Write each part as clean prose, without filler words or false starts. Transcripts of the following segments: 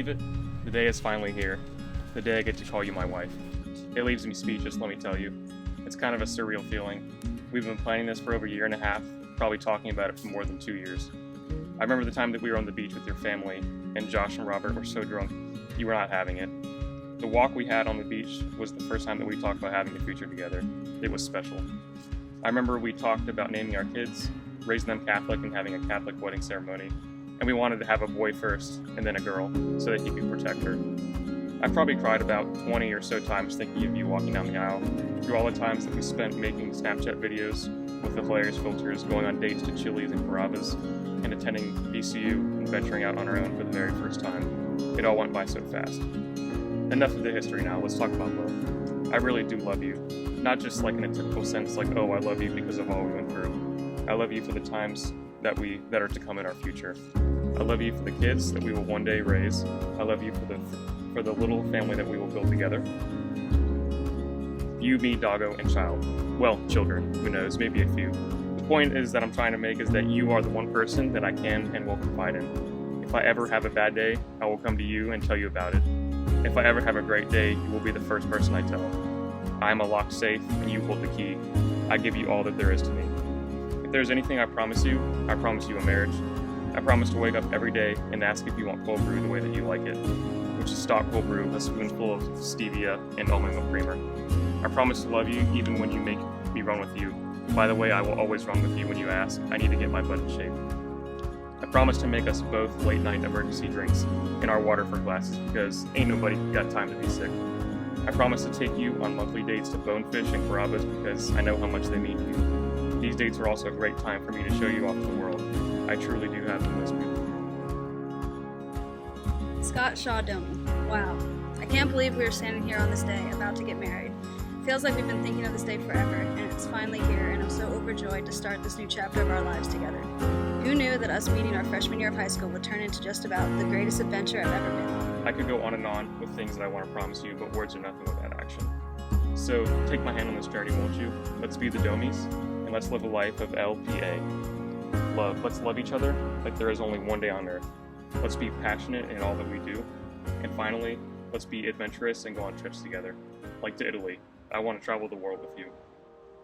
believe it? The day is finally here. The day I get to call you my wife. It leaves me speechless, let me tell you. It's kind of a surreal feeling. We've been planning this for over a year and a half, probably talking about it for more than 2 years. I remember the time that we were on the beach with your family, and Josh and Robert were so drunk, you were not having it. The walk we had on the beach was the first time that we talked about having a future together. It was special. I remember we talked about naming our kids, raising them Catholic and having a Catholic wedding ceremony, and we wanted to have a boy first and then a girl so that he could protect her. I probably cried about 20 or so times thinking of you walking down the aisle, through all the times that we spent making Snapchat videos with the hilarious filters, going on dates to Chili's and Carrabba's, and attending BCU and venturing out on our own for the very first time. It all went by so fast. Enough of the history now, let's talk about love. I really do love you. Not just like in a typical sense like, oh, I love you because of all we went through. I love you for the times that are to come in our future. I love you for the kids that we will one day raise. I love you for the little family that we will build together. You, me, doggo, and child. Well, children, who knows, maybe a few. The point is that I'm trying to make is that you are the one person that I can and will confide in. If I ever have a bad day, I will come to you and tell you about it. If I ever have a great day, you will be the first person I tell. I am a locked safe, and you hold the key. I give you all that there is to me. If there's anything I promise you a marriage. I promise to wake up every day and ask if you want cold brew the way that you like it, which is stock cold brew, a spoonful of stevia, and almond milk creamer. I promise to love you even when you make me run with you. By the way, I will always run with you when you ask. I need to get my butt in shape. I promise to make us both late night emergency drinks in our Waterford glasses because ain't nobody got time to be sick. I promise to take you on monthly dates to Bonefish and Carrabba's because I know how much they mean to you. These dates are also a great time for me to show you off to the world. I truly do have the most beautiful. Scott Domi. Wow. I can't believe we are standing here on this day, about to get married. It feels like we've been thinking of this day forever, and it's finally here, and I'm so overjoyed to start this new chapter of our lives together. Who knew that us meeting our freshman year of high school would turn into just about the greatest adventure I've ever been on? I could go on and on with things that I want to promise you, but words are nothing without action. So take my hand on this journey, won't you? Let's be the Domis, and let's live a life of LPA. Love. Let's love each other like there is only one day on earth. Let's be passionate in all that we do. And finally, let's be adventurous and go on trips together. Like to Italy. I want to travel the world with you.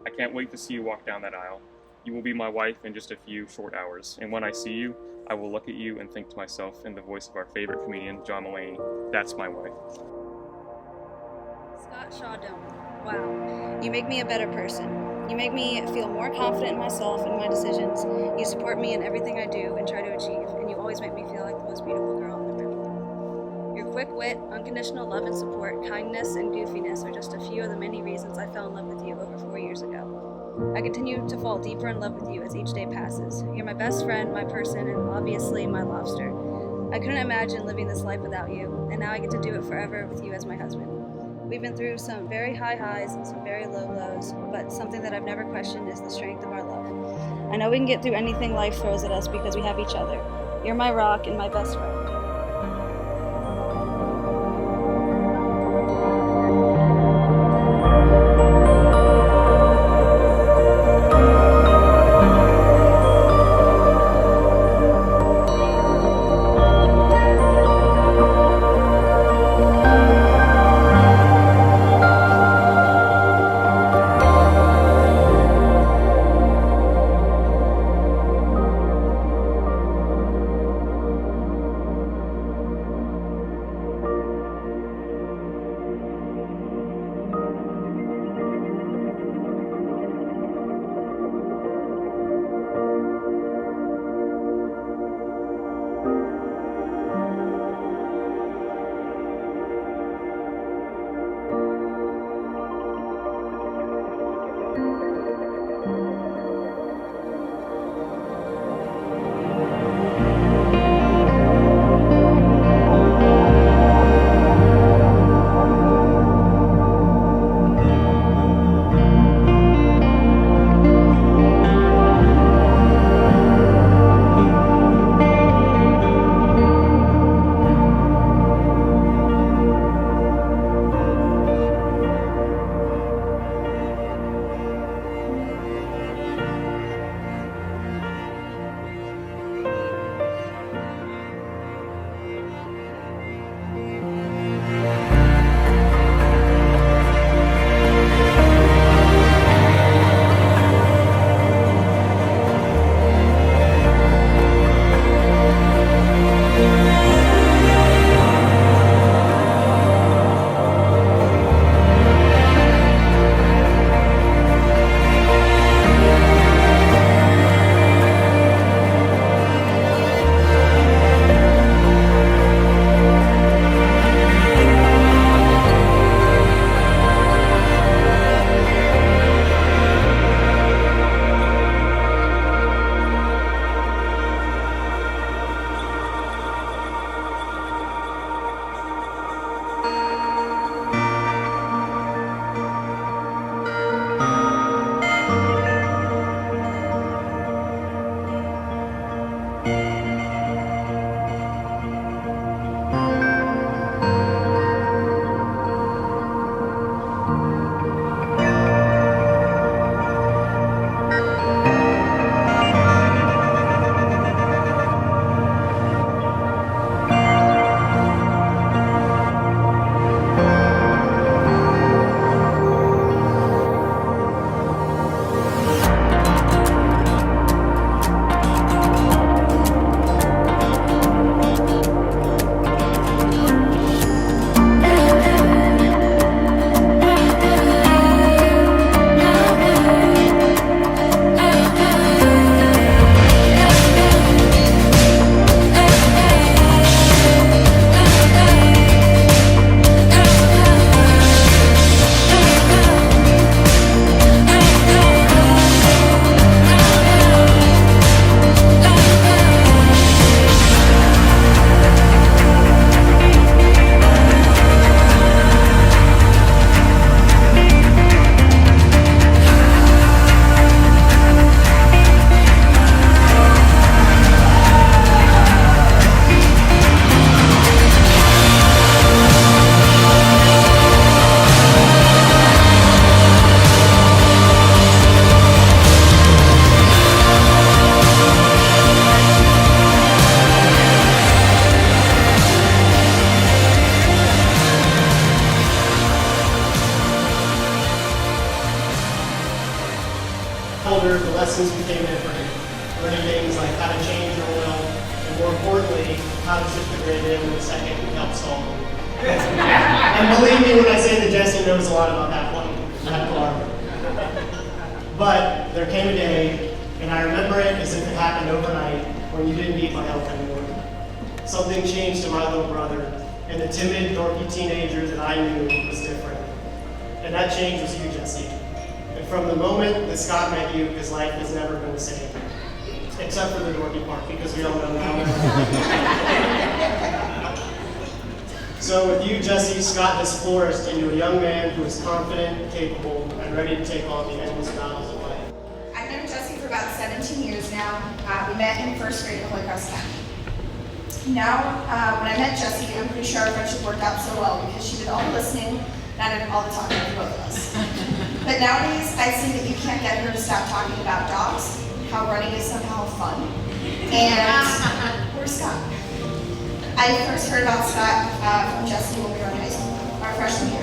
I can't wait to see you walk down that aisle. You will be my wife in just a few short hours. And when I see you, I will look at you and think to myself in the voice of our favorite comedian, John Mulaney, that's my wife. Scott Domi. Wow. You make me a better person. You make me feel more confident in myself and my decisions. You support me in everything I do and try to achieve, and you always make me feel like the most beautiful girl in the room. Your quick wit, unconditional love and support, kindness, and goofiness are just a few of the many reasons I fell in love with you over 4 years ago. I continue to fall deeper in love with you as each day passes. You're my best friend, my person, and obviously my lobster. I couldn't imagine living this life without you, and now I get to do it forever with you as my husband. We've been through some very high highs and some very low lows, but something that I've never questioned is the strength of our love. I know we can get through anything life throws at us because we have each other. You're my rock and my best friend. older, the lessons became different. Learning things like how to change your oil, and more importantly, how to shift the grid in the second we help solve them. And believe me when I say that Jesse knows a lot about that car. But there came a day, and I remember it as if it happened overnight, when you didn't need my help anymore. Something changed to my little brother, and the timid, dorky teenager that I knew was different. And that change was you, Jesse. And from the moment that Scott met you, his life has never been the same. Except for the dorky part, because we all know now. So with you, Jesse, Scott has flourished into a young man who is confident, capable, and ready to take on the endless battles of life. I've known Jessie for about 17 years now. We met in first grade at Holy Cross Academy. Now, when I met Jessie, I'm pretty sure our friendship worked out so well because she did all the listening and I did all the talking for both of us. But nowadays, I see that you can't get her to stop talking about dogs, how running is somehow fun, and where's Scott? I first heard about Scott from Jessie when we were in high school, our freshman year.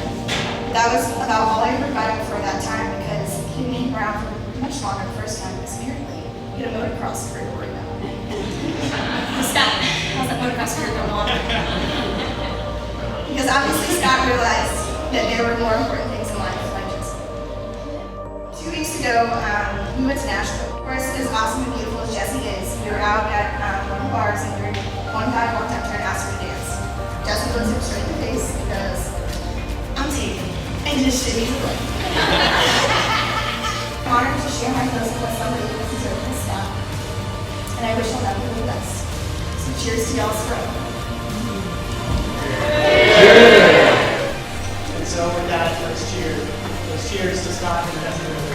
That was about all I ever got him for that time because he came around for much longer the first time because apparently he had a motocross career right now. Scott, how's that motocross career going on? Because obviously Scott realized that there were more important things in life than Jessie. 2 weeks ago, we went to Nashville. Of course, as awesome and beautiful as Jessie is, we were out at one of the bars and one guy walked up to her and asked her to dance. Jessie looks him straight in the face and goes, "I'm taken," and just shimmies away. I'm honored to share my closing with somebody who deserves this stuff, and I wish I'll never be the best. So cheers to y'all's growth. And so with that, let's cheers. Let's cheers to Scott and Jesse.